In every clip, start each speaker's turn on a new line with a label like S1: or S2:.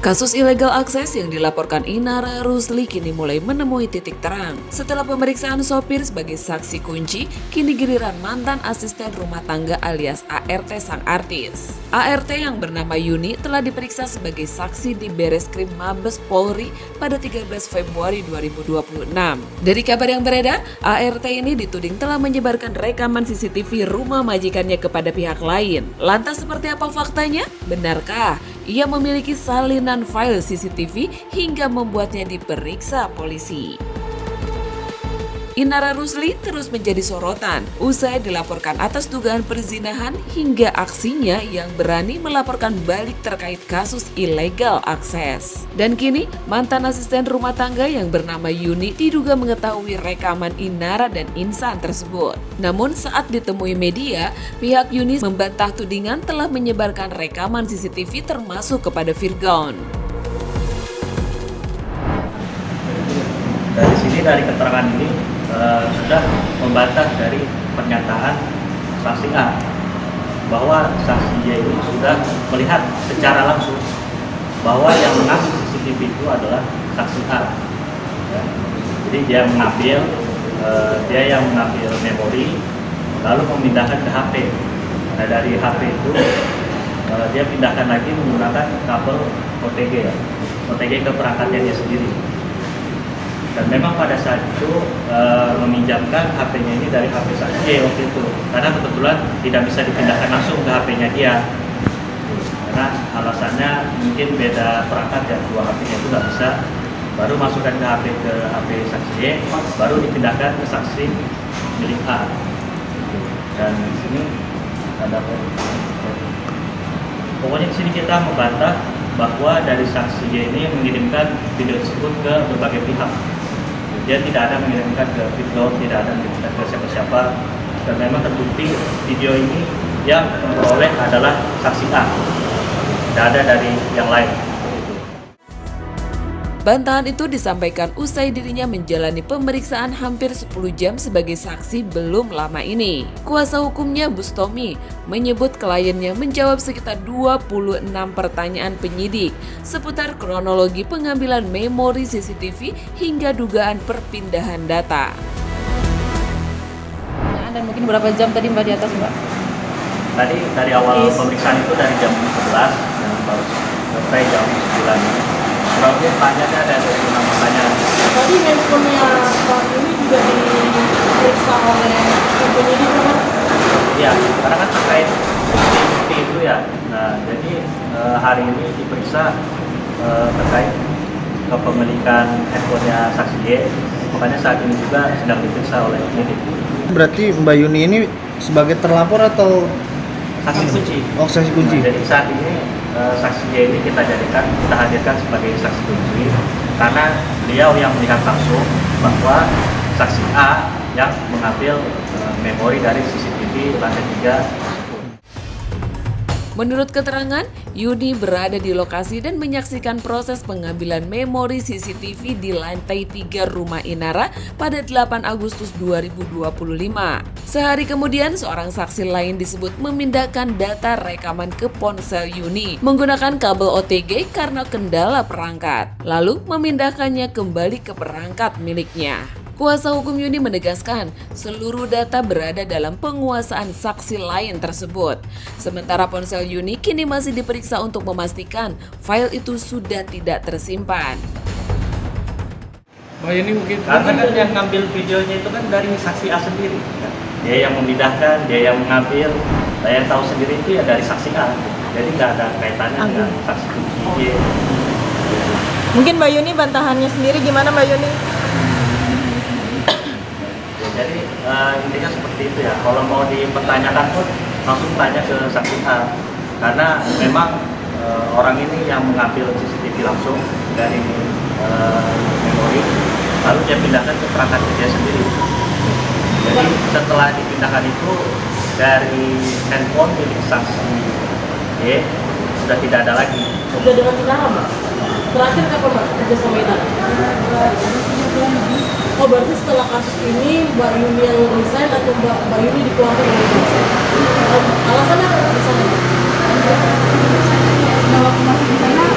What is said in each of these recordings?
S1: Kasus ilegal akses yang dilaporkan Inara Rusli kini mulai menemui titik terang. Setelah pemeriksaan sopir sebagai saksi kunci, kini giliran mantan asisten rumah tangga alias ART sang artis. ART yang bernama Yuni telah diperiksa sebagai saksi di Bareskrim Mabes Polri pada 13 Februari 2026. Dari kabar yang beredar, ART ini dituding telah menyebarkan rekaman CCTV rumah majikannya kepada pihak lain. Lantas seperti apa faktanya? Benarkah ia memiliki salinan file CCTV hingga membuatnya diperiksa polisi? Inara Rusli terus menjadi sorotan usai dilaporkan atas dugaan perzinahan hingga aksinya yang berani melaporkan balik terkait kasus ilegal akses. Dan kini mantan asisten rumah tangga yang bernama Yuni diduga mengetahui rekaman Inara dan Insan tersebut. Namun saat ditemui media, pihak Yuni membantah tudingan telah menyebarkan rekaman CCTV termasuk kepada Virgon.
S2: Dari sini, dari keterangan ini sudah membantah dari pernyataan saksi A bahwa saksi Y ini sudah melihat secara langsung bahwa yang mengambil CCTV itu adalah saksi A. Ya. Jadi dia yang mengambil memori lalu memindahkan ke HP. Nah, dari HP itu dia pindahkan lagi menggunakan kabel OTG OTG ke perangkatnya dia sendiri. Dan memang pada saat itu meminjamkan HP-nya ini dari HP saksi Y waktu itu, karena kebetulan tidak bisa dipindahkan langsung ke HP-nya dia, karena alasannya mungkin beda perangkat ya, dua HP-nya itu nggak bisa, baru masukkan ke HP saksi Y, baru dipindahkan ke saksi milik A. Dan di sini ada pokoknya di sini kita membantah bahwa dari saksi Y ini mengirimkan video tersebut ke berbagai pihak. Dia tidak ada mengirimkan ke video, tidak ada mengirimkan ke siapa-siapa, dan memang terbukti video ini yang memperoleh adalah saksi A, tidak ada dari yang lain.
S1: Bantahan itu disampaikan usai dirinya menjalani pemeriksaan hampir 10 jam sebagai saksi belum lama ini. Kuasa hukumnya Bustomi menyebut kliennya menjawab sekitar 26 pertanyaan penyidik seputar kronologi pengambilan memori CCTV hingga dugaan perpindahan data.
S3: Dan mungkin berapa jam tadi Mbak di atas Mbak?
S2: Tadi dari awal pemeriksaan itu dari jam 11 dan baru selesai jam 9. Berarti pertanyaannya ada 26 pertanyaan.
S3: Tadi handphonenya Pak ini juga diperiksa oleh penyidik kan?
S2: Iya, karena kan terkait bukti itu ya. Nah, jadi hari ini diperiksa terkait kepemilikan handphonenya saksi Y. Makanya saat ini juga sedang diperiksa oleh penyidik.
S4: Berarti Mbak Yuni ini sebagai terlapor atau
S2: Saksi kunci.
S4: Oh, saksi kunci.
S2: Nah, jadi saat ini saksi Y ini kita hadirkan sebagai saksi kunci karena beliau yang melihat langsung bahwa saksi A yang mengambil memori dari CCTV lantai 3.
S1: Menurut keterangan, Yuni berada di lokasi dan menyaksikan proses pengambilan memori CCTV di lantai 3 rumah Inara pada 8 Agustus 2025. Sehari kemudian, seorang saksi lain disebut memindahkan data rekaman ke ponsel Yuni menggunakan kabel OTG karena kendala perangkat, lalu memindahkannya kembali ke perangkat miliknya. Kuasa hukum Yuni menegaskan seluruh data berada dalam penguasaan saksi lain tersebut. Sementara ponsel Yuni kini masih diperiksa untuk memastikan file itu sudah tidak tersimpan.
S2: Oh, ini mungkin karena kan yang ngambil videonya itu kan dari saksi A sendiri. Dia yang memindahkan, dia yang mengambil, saya yang tahu sendiri itu ya dari saksi A. Jadi nggak ada kaitannya dengan saksi kunci.
S3: Mungkin Mbak Yuni bantahannya sendiri gimana Mbak Yuni?
S2: Jadi intinya seperti itu ya. Kalau mau dipertanyakan pun langsung tanya ke saksi A, karena memang orang ini yang mengambil CCTV langsung dari memori, lalu dia pindahkan ke perangkat dia sendiri. Jadi setelah dipindahkan itu dari handphone milik saksi Y sudah tidak ada lagi.
S3: Sudah dengan Inara Mbak? Terakhir kapan Mbak kerja sama Inara? Oh berarti setelah kasus ini Mbak Yuni yang resign atau Mbak Yuni dikeluarkan dari resign? Alasannya apa di sana? Kalau masih di sana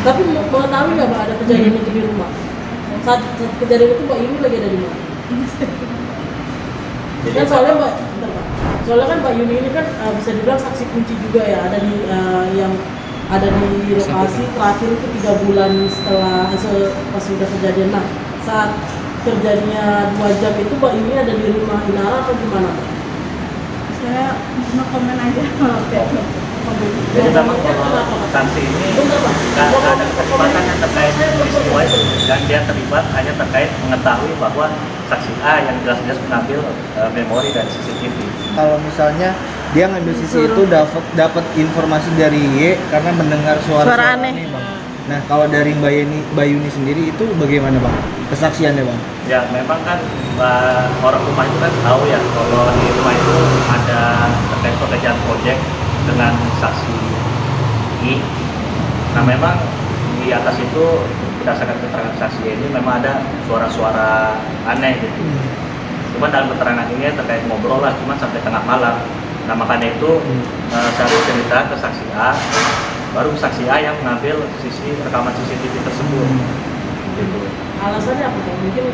S3: Tapi mengetahui nggak Mbak ada kejadian itu di rumah? Saat kejadian itu Mbak Yuni lagi ada di mana? Kan soalnya Mbak, bentar, Pak. Soalnya kan Mbak Yuni ini kan bisa dibilang saksi kunci juga ya, ada di yang ada di lokasi terakhir itu 3 bulan setelah pas sudah kejadian. Nah, saat terjadinya 2 jam itu Mbak Yuni ada di rumah Inara atau gimana?
S5: Saya mau komen aja.
S2: Jadi memang kalau saksi ini nggak ada kesempatan yang terkait peristiwa itu, dan dia terlibat hanya terkait mengetahui bahwa saksi A yang jelas-jelas mengambil memori dari CCTV.
S4: Kalau misalnya dia ngambil sisi itu dapat informasi dari Y karena mendengar suara
S5: aneh.
S4: Bang. Nah, kalau dari Mbak Yuni sendiri itu bagaimana Bang? Kesaksiannya Bang?
S2: Ya memang kan orang rumah itu kan tahu ya kalau di rumah itu ada terkait pekerjaan proyek dengan saksi I. Nah memang di atas itu berdasarkan keterangan saksi ini memang ada suara-suara aneh gitu. Cuman dalam keterangan ini terkait ngobrol lah, cuman sampai tengah malam. Nah makanya itu saya cerita ke saksi A, baru saksi A yang mengambil rekaman CCTV tersebut. Gitu.
S3: Alasannya apa Pak? Mungkin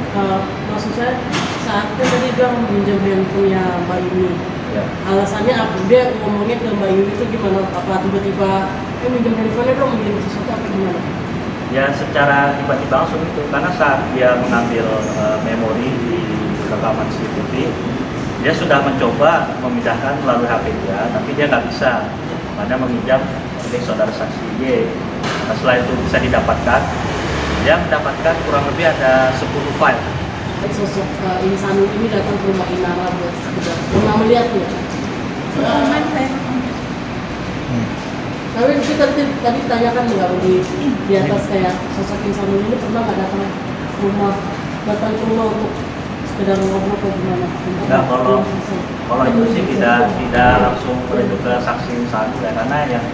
S3: maksud saya saat itu tadi dia meminjam handphonenya Mbak Yuni.
S2: Ya.
S3: Alasannya apa? Dia ngomongnya ke Mbak Yuni itu gimana? Apa tiba-tiba minjam handphonenya dong, minjam sesuatu apa gimana?
S2: Ya secara tiba-tiba langsung itu, karena saat dia mengambil memori di rekaman CCTV, dia sudah mencoba memindahkan melalui HP dia, tapi dia nggak bisa, karena meminjam oleh saudara saksi Y. Nah, setelah itu bisa didapatkan, dia mendapatkan kurang lebih ada 10 file.
S3: Sosok Insanu ini datang ke rumah Inara buat sekedar pernah melihatnya.
S5: Komen saya.
S3: Tapi kita tadi tanyakan nggak di atas kayak sosok Insanu ini pernah nggak datang ke rumah untuk sekedar ngobrol atau gimana?
S2: Enggak, kalau itu sih tidak langsung menuju ke saksi Insanu ya, karena yang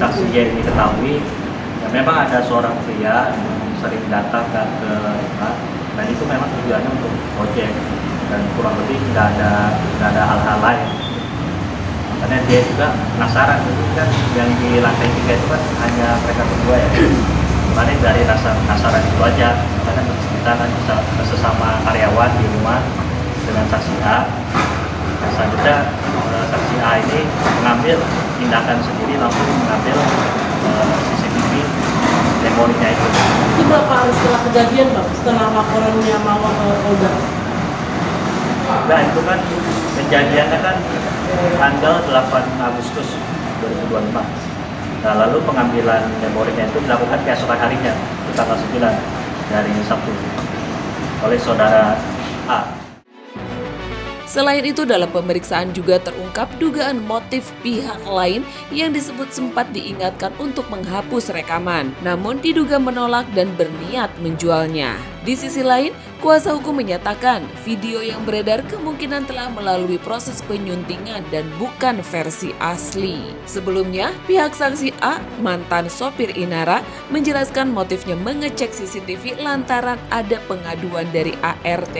S2: saksi Y ini ketahui ya memang ada seorang pria yang sering datang ke rumah. Dan itu memang tujuannya untuk proyek dan kurang lebih tidak ada hal-hal lain. Karena dia juga penasaran, itu kan yang di lantai 3 itu kan hanya mereka berdua ya. Makanya dari rasa penasaran itu aja, karena kita kan sesama karyawan di rumah dengan saksi A. Nah, selanjutnya saksi A ini mengambil tindakan sendiri, langsung mengambil CCTV memorinya itu.
S3: Itu berapa hari setelah kejadian Bang? Setelah laporannya Mawar ke Polda?
S2: Nah itu kan kejadiannya kan tanggal 8 Agustus 2025. Nah lalu pengambilan memorinya itu dilakukan keesokan harinya, itu tanggal 9 dari Sabtu, oleh saudara A.
S1: Selain itu, dalam pemeriksaan juga terungkap dugaan motif pihak lain yang disebut sempat diingatkan untuk menghapus rekaman, namun diduga menolak dan berniat menjualnya. Di sisi lain, kuasa hukum menyatakan video yang beredar kemungkinan telah melalui proses penyuntingan dan bukan versi asli. Sebelumnya, pihak saksi A, mantan sopir Inara, menjelaskan motifnya mengecek CCTV lantaran ada pengaduan dari ART.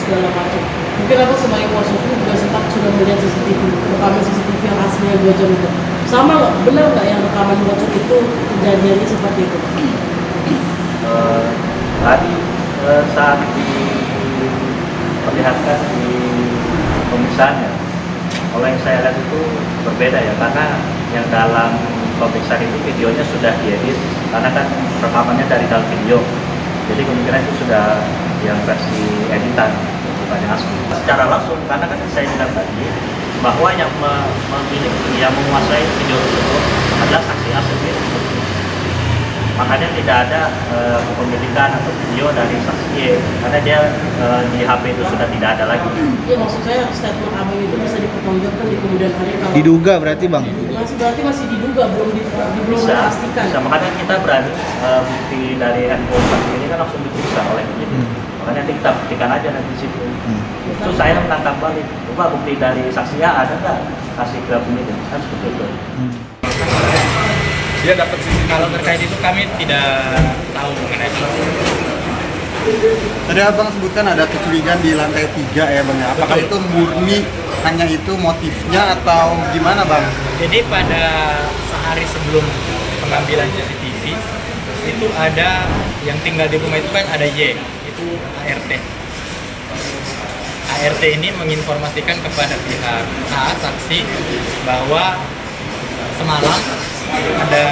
S3: Segala macam. Mungkin aku sebagai kuasa hukum juga sempat sudah melihat CCTV, rekaman CCTV yang aslinya 2 jam itu. Sama nggak? Benar nggak yang rekaman bocor itu kejadiannya seperti itu?
S2: Tadi saat diperlihatkan di pemeriksaannya, kalau yang saya lihat itu berbeda ya, karena yang dalam pemeriksaan itu videonya sudah diedit, karena kan rekamannya dari dalam video, jadi kemungkinan itu sudah yang versi editan, bukan yang asli. Secara langsung, karena kan saya bilang tadi bahwa yang memiliki, yang menguasai video tersebut adalah saksi A sendiri. Makanya tidak ada kepemilikan atau video dari saksi Y, karena dia di HP itu sudah tidak ada lagi.
S3: Iya, maksud saya statement abang itu bisa dipertanggungjawabkan di kemudian hari kalau
S4: Diduga berarti Bang?
S3: masih diduga, belum dipastikan.
S2: Bisa, makanya kita berani bukti dari handphone saksi ini kan langsung diperiksa oleh penyidik. Makanya nanti kita buktikan aja nanti di situ. Terus saya menangkap balik, coba bukti dari saksi A ada nggak, kasih ke penyidik, kan seperti itu.
S6: Dia dapat kalau terkait itu kami tidak tahu mengenai itu. Tadi abang sebutkan ada kecurigaan di lantai 3 ya bang ya. Apakah itu murni hanya itu motifnya atau gimana bang?
S7: Jadi pada sehari sebelum pengambilan CCTV itu ada yang tinggal di rumah itu kan ada Y, itu ART. ART ini menginformasikan kepada pihak A, saksi, bahwa semalam ada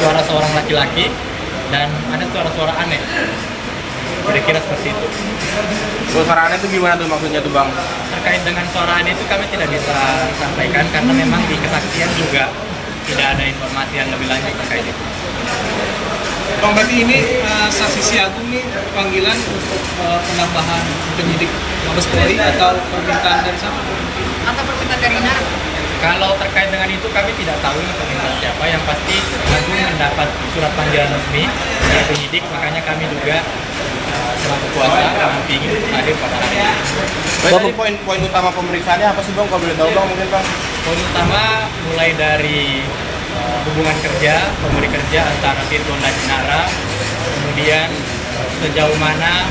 S7: suara seorang laki-laki dan ada suara-suara aneh. Kira-kira seperti itu.
S8: Suara aneh itu gimana tuh maksudnya tuh bang?
S7: Terkait dengan suara aneh itu kami tidak bisa sampaikan karena memang di kesaksian juga tidak ada informasi yang lebih lanjut terkait itu.
S9: Bang, berarti ini saksi si Agung nih panggilan untuk penambahan penyidik Mabes Polri atau permintaan dari siapa?
S10: Atau permintaan dari Nara?
S7: Kalau terkait dengan itu kami tidak tahu ini permintaan siapa. Yang pasti Agung mendapat surat panggilan resmi dari penyidik, makanya kami juga selaku kuasa mendampingi untuk hadir pada hari ini.
S8: Berarti poin utama pemeriksaannya apa sih bang? Kalau boleh tahu bang mungkin bang?
S7: Poin utama mulai dari hubungan kerja, pemberi kerja antara Tirton dan Nara, kemudian sejauh mana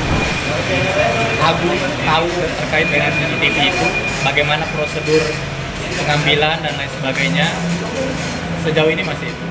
S7: Agung tahu terkait dengan CCTV itu, bagaimana prosedur pengambilan dan lain sebagainya. Sejauh ini masih itu.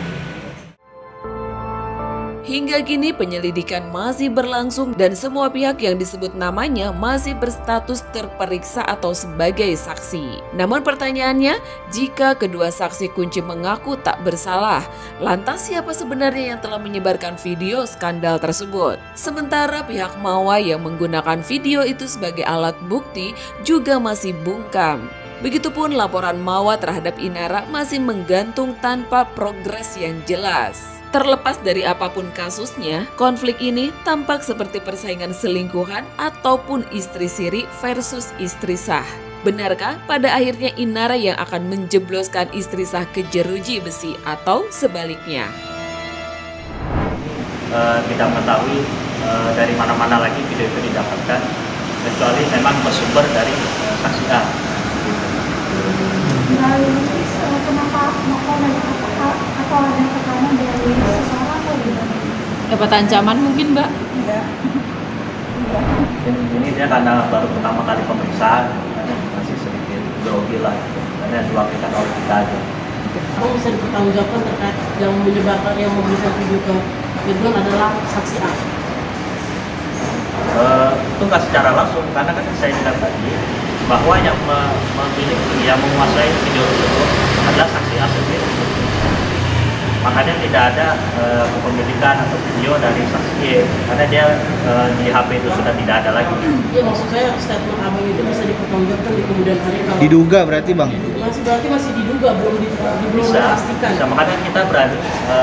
S1: Hingga kini penyelidikan masih berlangsung dan semua pihak yang disebut namanya masih berstatus terperiksa atau sebagai saksi. Namun pertanyaannya, jika kedua saksi kunci mengaku tak bersalah, lantas siapa sebenarnya yang telah menyebarkan video skandal tersebut? Sementara pihak Mawa yang menggunakan video itu sebagai alat bukti juga masih bungkam. Begitupun laporan Mawa terhadap Inara masih menggantung tanpa progres yang jelas. Terlepas dari apapun kasusnya, konflik ini tampak seperti persaingan selingkuhan ataupun istri siri versus istri sah. Benarkah pada akhirnya Inara yang akan menjebloskan istri sah ke jeruji besi atau sebaliknya?
S2: Tidak mengetahui dari mana-mana lagi video itu didapatkan, kecuali memang bersumber dari saksi A.
S5: Kenapa mau komen atau ada tekanan dari seseorang atau gimana?
S10: Dapat ancaman mungkin, Mbak?
S5: Enggak.
S2: Ini dia karena baru pertama kali pemeriksaan, masih sedikit grogi lah, karena diwakilkan oleh kita aja.
S3: Kamu bisa dipertanggungjawabkan terkait yang menyebarkan, yang memberikan video ke Ridwan adalah saksi A.
S2: Itu nggak secara langsung, karena kan saya bilang tadi bahwa yang memiliki, yang menguasai video tersebut adalah saksi A sendiri. Makanya tidak ada kepemilikan atau video dari saksi Y, karena dia di HP itu sudah tidak ada lagi.
S3: Iya, maksud saya statement abang itu bisa dipertanggungjawabkan di kemudian hari kalau
S4: Diduga berarti bang?
S3: masih diduga, belum dipastikan.
S2: Bisa, makanya kita berani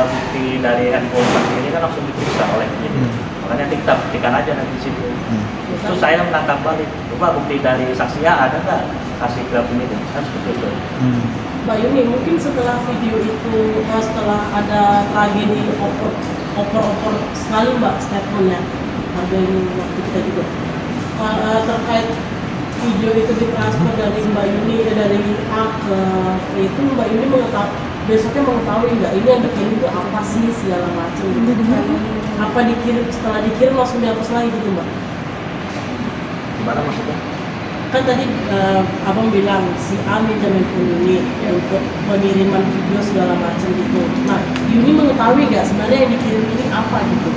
S2: bukti dari handphone saksi ini kan langsung diperiksa oleh penyidik. Makanya nanti kita buktikan aja nanti di situ. Terus saya menangkap balik, coba bukti dari saksi A ada nggak, kasih ke penyidik, kan seperti itu.
S3: Mbak Yuni, mungkin setelah video itu, setelah ada tragedi opor sekali Mbak statementnya, ada ini waktu kita juga terkait video itu ditransfer dari Mbak Yuni dari A ke itu, Mbak Yuni besoknya mengetahui nggak ini yang dikirim itu apa sih segala macam gitu. Apa dikirim, setelah dikirim langsung dihapus lagi gitu Mbak?
S2: Gimana maksudnya?
S3: Kan tadi abang bilang si A minjem handphone Yuni untuk pengiriman video segala macam gitu. Nah, Yuni mengetahui nggak sebenarnya yang dikirim ini apa gitu?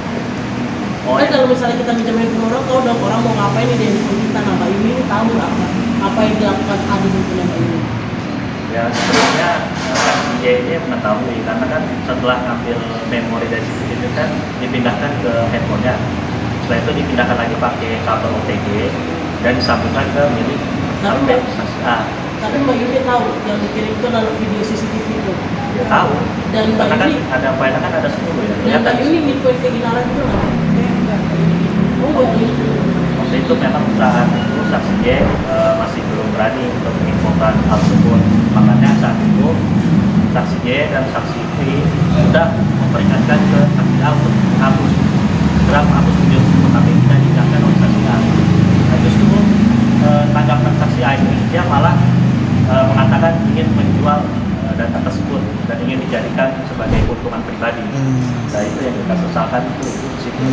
S3: Kan kalau misalnya kita minjem handphone orang, tahu dong orang mau ngapain di handphone kita. Nah, Mbak Yuni tahu nggak apa yang dilakukan A di handphone Mbak Yuni?
S2: Ya sebenarnya saksi Y ini mengetahui, karena kan setelah ngambil memori dari CCTV itu kan dipindahkan ke handphonenya. Setelah itu dipindahkan lagi pakai kabel OTG dan disambungkan ke milik saksi A.
S3: Tapi Mbak Yuni tahu yang dikirim itu adalah video CCTV itu.
S2: Dia tahu.
S3: Dan Mbak
S2: karena
S3: Yuni
S2: kan ada file kan ada 10 ya.
S3: Dan Mbak Yuni infoin ke Inara itu nggak? Oh Mbak Yuni.
S2: Waktu itu memang saat itu saksi Y masih belum berani untuk menginfokan hal tersebut. Makanya saat itu saksi Y dan saksi V sudah memperingatkan ke saksi A untuk menghapus, segera menghapus video tersebut, tapi tidak diingatkan oleh saksi A. Nah, justru tanggapan saksi A ini dia malah mengatakan ingin menjual data tersebut dan ingin dijadikan sebagai keuntungan pribadi. Nah itu yang kita sesalkan itu di situ.